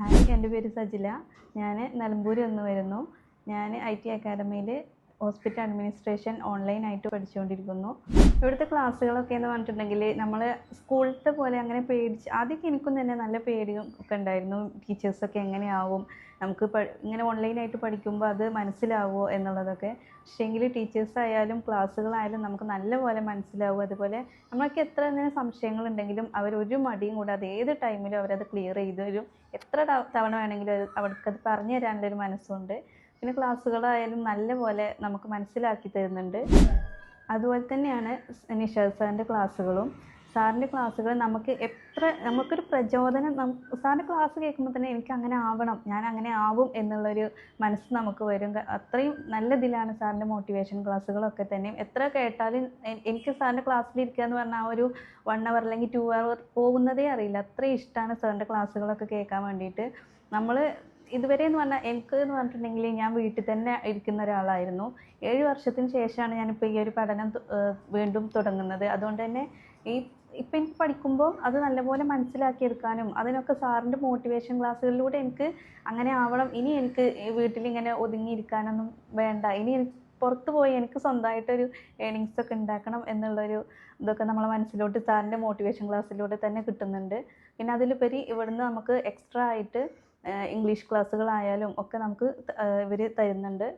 Hi, എൻ്റെ പേര് സജില. ഞാൻ നിലമ്പൂരിൽ നിന്ന് വരുന്നു. ഞാൻ IT അക്കാദമിയിൽ ഹോസ്പിറ്റൽ അഡ്മിനിസ്ട്രേഷൻ ഓൺലൈനായിട്ട് പഠിച്ചുകൊണ്ടിരിക്കുന്നു. ഇവിടുത്തെ ക്ലാസ്സുകളൊക്കെ എന്ന് പറഞ്ഞിട്ടുണ്ടെങ്കിൽ നമ്മൾ സ്കൂളിലത്തെ പോലെ അങ്ങനെ ആദ്യമൊക്കെ എനിക്കും തന്നെ നല്ല പേടിയും ഒക്കെ ഉണ്ടായിരുന്നു. ടീച്ചേഴ്സൊക്കെ എങ്ങനെയാവും, നമുക്ക് ഇങ്ങനെ ഓൺലൈനായിട്ട് പഠിക്കുമ്പോൾ അത് മനസ്സിലാവുമോ എന്നുള്ളതൊക്കെ. പക്ഷേങ്കിൽ ടീച്ചേഴ്സായാലും ക്ലാസ്സുകളായാലും നമുക്ക് നല്ലപോലെ മനസ്സിലാവും. അതുപോലെ നമ്മൾക്ക് എത്ര തന്നെ സംശയങ്ങളുണ്ടെങ്കിലും അവരൊരു മടിയും കൂടാതെ ഏത് ടൈമിലും അവരത് ക്ലിയർ ചെയ്ത് തരും. എത്ര തവണ വേണമെങ്കിലും അവർക്കത് പറഞ്ഞു തരാനുള്ളൊരു മനസ്സുണ്ട്. പിന്നെ ക്ലാസ്സുകളായാലും നല്ലപോലെ നമുക്ക് മനസ്സിലാക്കി തരുന്നുണ്ട്. അതുപോലെ തന്നെയാണ് നിഷാദ് സാറിൻ്റെ ക്ലാസ്സുകളും. സാറിൻ്റെ ക്ലാസ്സുകൾ നമുക്കൊരു പ്രചോദനം, സാറിൻ്റെ ക്ലാസ് കേൾക്കുമ്പോൾ തന്നെ എനിക്ക് അങ്ങനെ ആവണം, ഞാൻ അങ്ങനെ ആവും എന്നുള്ളൊരു മനസ്സ് നമുക്ക് വരും. അത്രയും നല്ല ഇതിലാണ് സാറിൻ്റെ മോട്ടിവേഷൻ ക്ലാസ്സുകളൊക്കെ തന്നെ. എത്ര കേട്ടാലും എനിക്ക് സാറിൻ്റെ ക്ലാസ്സിലിരിക്കുക എന്ന് പറഞ്ഞാൽ ഒരു 1 അവർ അല്ലെങ്കിൽ 2 അവർ പോകുന്നതേ അറിയില്ല. അത്രയും ഇഷ്ടമാണ് സാറിൻ്റെ ക്ലാസ്സുകളൊക്കെ കേൾക്കാൻ വേണ്ടിയിട്ട്. നമ്മൾ ഇതുവരെ എന്ന് പറഞ്ഞിട്ടുണ്ടെങ്കിൽ ഞാൻ വീട്ടിൽ തന്നെ ഇരിക്കുന്ന ഒരാളായിരുന്നു. 7 വർഷത്തിന് ശേഷമാണ് ഞാനിപ്പോൾ ഈ ഒരു പഠനം വീണ്ടും തുടങ്ങുന്നത്. അതുകൊണ്ട് തന്നെ ഇപ്പം എനിക്ക് പഠിക്കുമ്പോൾ അത് നല്ലപോലെ മനസ്സിലാക്കിയെടുക്കാനും അതിനൊക്കെ സാറിൻ്റെ മോട്ടിവേഷൻ ക്ലാസ്സുകളിലൂടെ എനിക്ക് അങ്ങനെ ആവണം. ഇനി എനിക്ക് വീട്ടിലിങ്ങനെ ഒതുങ്ങിയിരിക്കാനൊന്നും വേണ്ട. ഇനി എനിക്ക് പുറത്ത് പോയി എനിക്ക് സ്വന്തമായിട്ടൊരു ഏണിങ്സൊക്കെ ഉണ്ടാക്കണം എന്നുള്ളൊരു ഇതൊക്കെ നമ്മളെ മനസ്സിലോട്ട് സാറിൻ്റെ മോട്ടിവേഷൻ ക്ലാസ്സിലൂടെ തന്നെ കിട്ടുന്നുണ്ട്. പിന്നെ അതിലുപരി ഇവിടുന്ന് നമുക്ക് എക്സ്ട്രാ ആയിട്ട് ഇംഗ്ലീഷ് ക്ലാസ്സുകളായാലും ഒക്കെ നമുക്ക് ഇവർ തരുന്നുണ്ട്.